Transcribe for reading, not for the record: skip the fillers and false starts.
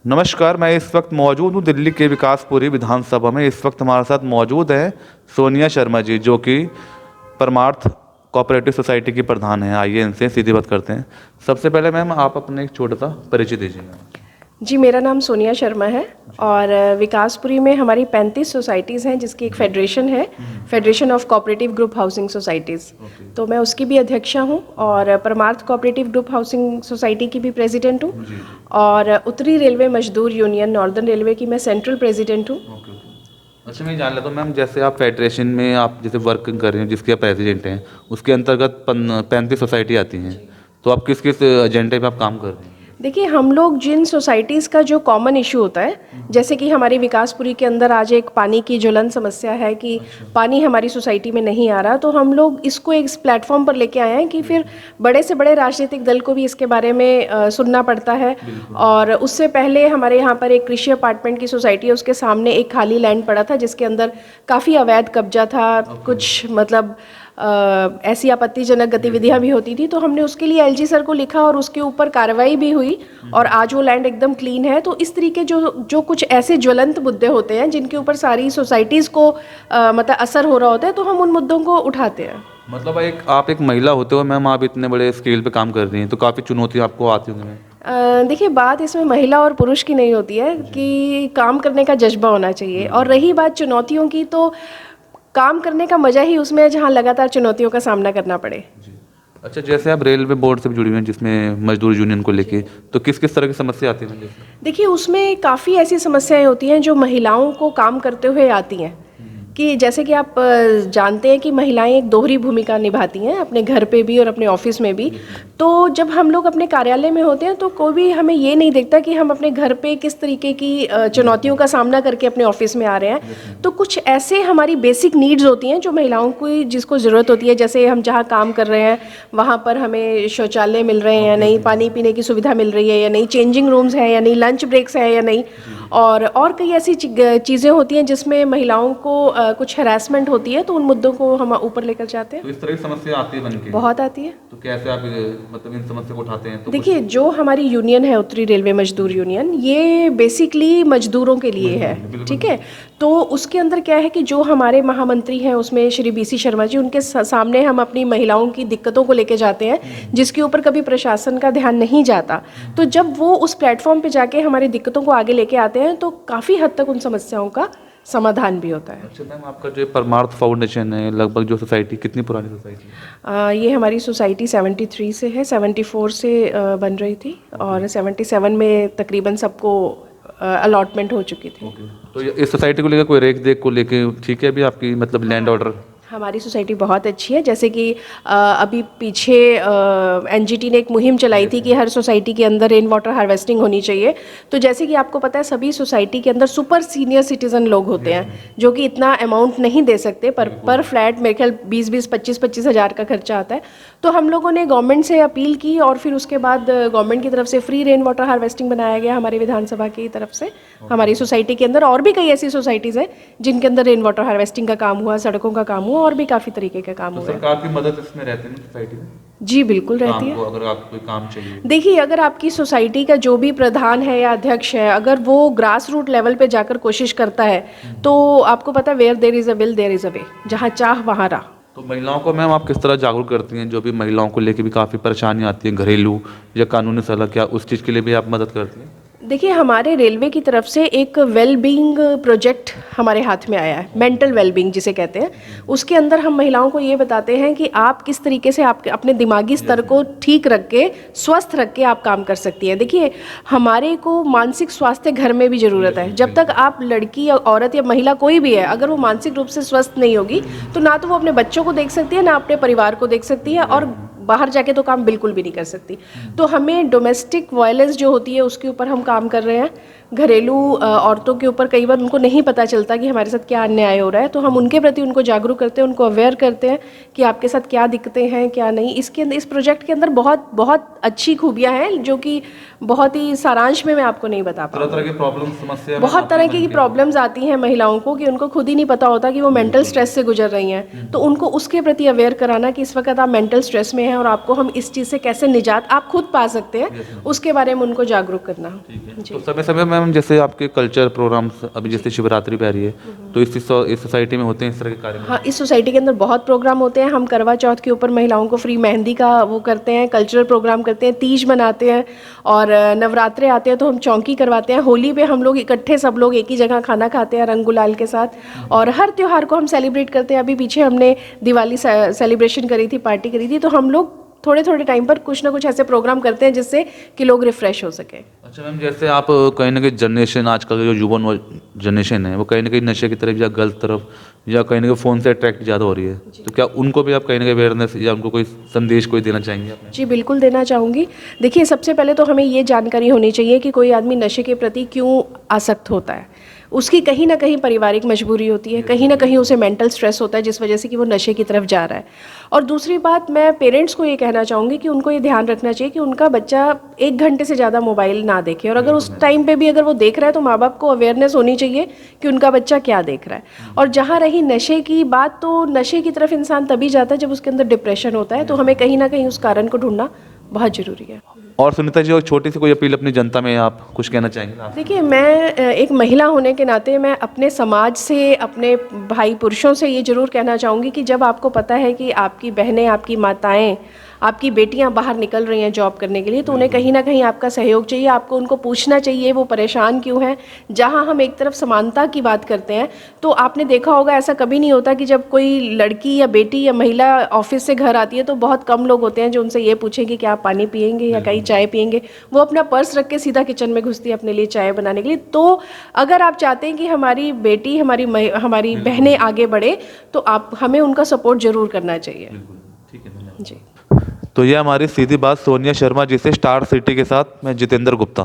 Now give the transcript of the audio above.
नमस्कार। मैं इस वक्त मौजूद हूँ दिल्ली के विकासपुरी विधानसभा में। इस वक्त हमारे साथ मौजूद हैं सोनिया शर्मा जी, जो कि परमार्थ कोऑपरेटिव सोसाइटी की प्रधान हैं। आइए इनसे सीधी बात करते हैं। सबसे पहले मैम, आप अपने एक छोटा सा परिचय दीजिए। जी, मेरा नाम सोनिया शर्मा है और विकासपुरी में हमारी 35 सोसाइटीज़ हैं, जिसकी एक फेडरेशन है, federation of cooperative group housing societies. तो मैं उसकी भी अध्यक्षा हूँ और परमार्थ कोऑपरेटिव ग्रुप हाउसिंग सोसाइटी की भी प्रेसिडेंट हूँ। और उत्तरी रेलवे मजदूर यूनियन नॉर्दर्न रेलवे की मैं सेंट्रल प्रेसिडेंट हूँ। अच्छा, मैं जान लेता हूँ मैम, जैसे आप फेडरेशन में आप जैसे वर्क कर रहे हैं, जिसके आप प्रेसिडेंट हैं, उसके अंतर्गत 35 सोसाइटी आती हैं, तो आप किस किस एजेंडे पे आप काम कर रहे हैं? देखिए, हम लोग जिन सोसाइटीज़ का जो कॉमन इशू होता है, जैसे कि हमारी विकासपुरी के अंदर आज एक पानी की ज्वलन समस्या है कि पानी हमारी सोसाइटी में नहीं आ रहा, तो हम लोग इसको एक प्लेटफॉर्म पर लेके आए हैं कि फिर बड़े से बड़े राजनीतिक दल को भी इसके बारे में सुनना पड़ता है। और उससे पहले हमारे यहाँ पर एक कृषि अपार्टमेंट की सोसाइटी है, उसके सामने एक खाली लैंड पड़ा था जिसके अंदर काफ़ी अवैध कब्जा था, कुछ मतलब ऐसी आपत्तिजनक गतिविधियां भी होती थी। तो हमने उसके लिए एलजी सर को लिखा और उसके ऊपर कार्रवाई भी हुई और आज वो लैंड एकदम क्लीन है। तो इस तरीके जो कुछ ऐसे ज्वलंत मुद्दे होते हैं जिनके ऊपर सारी सोसाइटीज़ को मतलब असर हो रहा होता है, तो हम उन मुद्दों को उठाते हैं। मतलब आप एक महिला होते हो मैम, आप इतने बड़े स्केल पे काम कर रही हैं, तो काफ़ी चुनौती आपको आती होंगी मैम। देखिए, बात इसमें महिला और पुरुष की नहीं होती है कि काम करने का जज्बा होना चाहिए। और रही बात चुनौतियों की, तो काम करने का मजा ही उसमें है जहाँ लगातार चुनौतियों का सामना करना पड़े। अच्छा, जैसे आप रेलवे बोर्ड से भी जुड़ी हुई हैं, जिसमें मजदूर यूनियन को लेके, तो किस किस तरह की समस्या आती है? देखिए, उसमें काफ़ी ऐसी समस्याएं होती हैं जो महिलाओं को काम करते हुए आती हैं। कि जैसे कि आप जानते हैं कि महिलाएं एक दोहरी भूमिका निभाती हैं, अपने घर पे भी और अपने ऑफिस में भी। तो जब हम लोग अपने कार्यालय में होते हैं तो कोई भी हमें ये नहीं देखता कि हम अपने घर पे किस तरीके की चुनौतियों का सामना करके अपने ऑफिस में आ रहे हैं। तो कुछ ऐसे हमारी बेसिक नीड्स होती हैं जो महिलाओं को जिसको ज़रूरत होती है। जैसे हम जहाँ काम कर रहे हैं वहाँ पर हमें शौचालय मिल रहे हैं या नहीं, पानी पीने की सुविधा मिल रही है या नहीं, चेंजिंग रूम्स हैं या नहीं, लंच ब्रेक्स हैं या नहीं, और कई ऐसी चीज़ें होती हैं जिसमें महिलाओं को कुछ हैरेसमेंट होती है। तो उन मुद्दों को हम ऊपर लेकर जाते हैं। तो इस तरह की समस्या आती है बन के? बहुत आती है। तो कैसे आप मतलब इन समस्या को उठाते हैं? तो देखिए, जो हमारी यूनियन है उत्तरी रेलवे मजदूर यूनियन, ये बेसिकली मजदूरों के लिए है, ठीक है। तो उसके अंदर क्या है कि जो हमारे महामंत्री हैं उसमें श्री बीसी शर्मा जी, उनके सामने हम अपनी महिलाओं की दिक्कतों को लेके जाते हैं, जिसके ऊपर कभी प्रशासन का ध्यान नहीं जाता। तो जब वो उस प्लेटफॉर्म पे जाके हमारी दिक्कतों को आगे लेके आते हैं तो काफ़ी हद तक उन समस्याओं का समाधान भी होता है। अच्छा मैम, आपका जो परमार्थ फाउंडेशन है, लगभग जो सोसाइटी, कितनी पुरानी सोसाइटी है? ये हमारी सोसाइटी 73 से है, 74 से बन रही थी और 77 में तकरीबन सबको अलॉटमेंट हो चुकी थी। तो इस सोसाइटी को लेकर कोई रेख देख को लेके ठीक है अभी आपकी, मतलब लैंड ऑर्डर? हमारी सोसाइटी बहुत अच्छी है। जैसे कि अभी पीछे एनजीटी ने एक मुहिम चलाई थी कि हर सोसाइटी के अंदर रेन वाटर हार्वेस्टिंग होनी चाहिए। तो जैसे कि आपको पता है, सभी सोसाइटी के अंदर सुपर सीनियर सिटीज़न लोग होते हैं जो कि इतना अमाउंट नहीं दे सकते। पर फ्लैट मेरे ख्याल 20-20, 25-25 हज़ार का खर्चा आता है। तो हम लोगों ने गवर्नमेंट से अपील की और फिर उसके बाद गवर्नमेंट की तरफ से फ्री रेन वाटर हार्वेस्टिंग बनाया गया हमारी विधानसभा की तरफ से हमारी सोसाइटी के अंदर। और भी कई ऐसी सोसाइटीज़ हैं जिनके अंदर रेन वाटर हार्वेस्टिंग का काम हुआ, सड़कों का काम हुआ और भी काफ़ी तरीके का काम हुआ है। सरकार की मदद इसमें रहती है सोसाइटी में? जी बिल्कुल रहती है। अगर आपको कोई काम चाहिए, देखिए, अगर आपकी सोसाइटी का जो भी प्रधान है या अध्यक्ष है, अगर वो ग्रास रूट लेवल पे जाकर कोशिश करता है, तो आपको पता है, where there is a will there is a way, जहाँ चाह वहाँ राह। तो महिलाओं को मैम आप किस तरह जागरूक करती हैं? जो भी महिलाओं को लेके भी काफ़ी परेशानी आती है, घरेलू या कानूनी सलाह, क्या उस चीज़ के लिए भी आप मदद करती हैं? देखिए, हमारे रेलवे की तरफ से एक वेलबींग प्रोजेक्ट हमारे हाथ में आया है, मेंटल वेलबींग जिसे कहते हैं। उसके अंदर हम महिलाओं को ये बताते हैं कि आप किस तरीके से आप अपने दिमागी स्तर को ठीक रख के, स्वस्थ रख के आप काम कर सकती हैं। देखिए, हमारे को मानसिक स्वास्थ्य घर में भी ज़रूरत है। जब तक आप लड़की या औरत या महिला कोई भी है, अगर वो मानसिक रूप से स्वस्थ नहीं होगी तो ना तो वो अपने बच्चों को देख सकती है, ना अपने परिवार को देख सकती है, और बाहर जाके तो काम बिल्कुल भी नहीं कर सकती। तो हमें डोमेस्टिक वायलेंस जो होती है उसके ऊपर हम काम कर रहे हैं। घरेलू औरतों के ऊपर कई बार उनको नहीं पता चलता कि हमारे साथ क्या अन्याय हो रहा है, तो हम उनके प्रति उनको जागरूक करते हैं, उनको अवेयर करते हैं कि आपके साथ क्या दिक्कतें हैं क्या नहीं। इसके अंदर, इस प्रोजेक्ट के अंदर बहुत बहुत अच्छी खूबियाँ हैं जो कि बहुत ही सारांश में मैं आपको नहीं बता पाऊँ। तरह की प्रॉब्लम, समस्या, बहुत तरह की प्रॉब्लम्स आती हैं महिलाओं को कि उनको खुद ही नहीं पता होता कि वो मेंटल स्ट्रेस से गुजर रही हैं। तो उनको उसके प्रति अवेयर कराना कि इस वक्त आप मेंटल स्ट्रेस में हैं हैं और आपको हम इस चीज़ से कैसे निजात आप खुद पा सकते हैं, उसके बारे में उनको जागरूक करना। तो समय समय मैम जैसे आपके कल्चर प्रोग्राम्स अभी जैसे शिवरात्रि पे आ रही है, तो इस सोसाइटी में होते हैं इस तरह के कार्यक्रम? हाँ, इस सोसाइटी के अंदर बहुत प्रोग्राम होते हैं। हम करवा चौथ के ऊपर महिलाओं को फ्री मेहंदी का वो करते हैं, कल्चरल प्रोग्राम करते हैं, तीज मनाते हैं, और नवरात्रे आते हैं तो हम चौकी करवाते हैं। होली पे हम लोग इकट्ठे सब लोग एक ही जगह खाना खाते हैं रंग गुलाल के साथ, और हर त्यौहार को हम सेलिब्रेट करते हैं। अभी पीछे हमने दिवाली सेलिब्रेशन करी थी, पार्टी करी थी, तो हम लोग थोड़े थोड़े टाइम पर कुछ ना कुछ ऐसे प्रोग्राम करते हैं जिससे कि लोग रिफ्रेश हो सके। अच्छा मैम, जैसे आप कहीं ना कहीं जनरेशन आजकल जो युवा जनरेशन है वो कहीं ना कहीं नशे की तरफ या गलत तरफ या कहीं ना कहीं फ़ोन से अट्रैक्ट ज़्यादा हो रही है, तो क्या उनको भी आप कहीं ना कहीं अवेयरनेस या उनको कोई संदेश कोई देना चाहेंगे आप? जी बिल्कुल देना चाहूँगी। देखिए, सबसे पहले तो हमें ये जानकारी होनी चाहिए कि कोई आदमी नशे के प्रति क्यों आसक्त होता है। उसकी कहीं ना कहीं पारिवारिक मजबूरी होती है, कहीं ना कहीं उसे मेंटल स्ट्रेस होता है जिस वजह से कि वो नशे की तरफ जा रहा है। और दूसरी बात, मैं पेरेंट्स को ये कहना चाहूँगी कि उनको ये ध्यान रखना चाहिए कि उनका बच्चा 1 घंटे से ज़्यादा मोबाइल ना देखे, और अगर उस टाइम पे भी अगर वो देख रहा है तो माँ बाप को अवेयरनेस होनी चाहिए कि उनका बच्चा क्या देख रहा है। और जहाँ रही नशे की बात, तो नशे की तरफ इंसान तभी जाता है जब उसके अंदर डिप्रेशन होता है, तो हमें कहीं ना कहीं उस कारण को ढूंढना बहुत ज़रूरी है। और सुनीता जी, और छोटी सी कोई अपील अपनी जनता में आप कुछ कहना चाहेंगे? देखिए, मैं एक महिला होने के नाते मैं अपने समाज से, अपने भाई पुरुषों से ये ज़रूर कहना चाहूँगी कि जब आपको पता है कि आपकी बहनें, आपकी माताएं, आपकी बेटियां बाहर निकल रही हैं जॉब करने के लिए, तो उन्हें कहीं ना कहीं आपका सहयोग चाहिए। आपको उनको पूछना चाहिए वो परेशान क्यों हैं। जहां हम एक तरफ समानता की बात करते हैं, तो आपने देखा होगा ऐसा कभी नहीं होता कि जब कोई लड़की या बेटी या महिला ऑफिस से घर आती है तो बहुत कम लोग होते हैं जो उनसे ये पूछेंगे कि आप पानी पियेंगे या कहीं चाय पियेंगे। वो अपना पर्स रख के सीधा किचन में घुसती है अपने लिए चाय बनाने के लिए। तो अगर आप चाहते हैं कि हमारी बेटी, हमारी बहनें आगे बढ़े, तो आप हमें उनका सपोर्ट जरूर करना चाहिए। ठीक है जी। तो ये हमारी सीधी बात सोनिया शर्मा जी से, स्टार सिटी के साथ मैं जितेंद्र गुप्ता।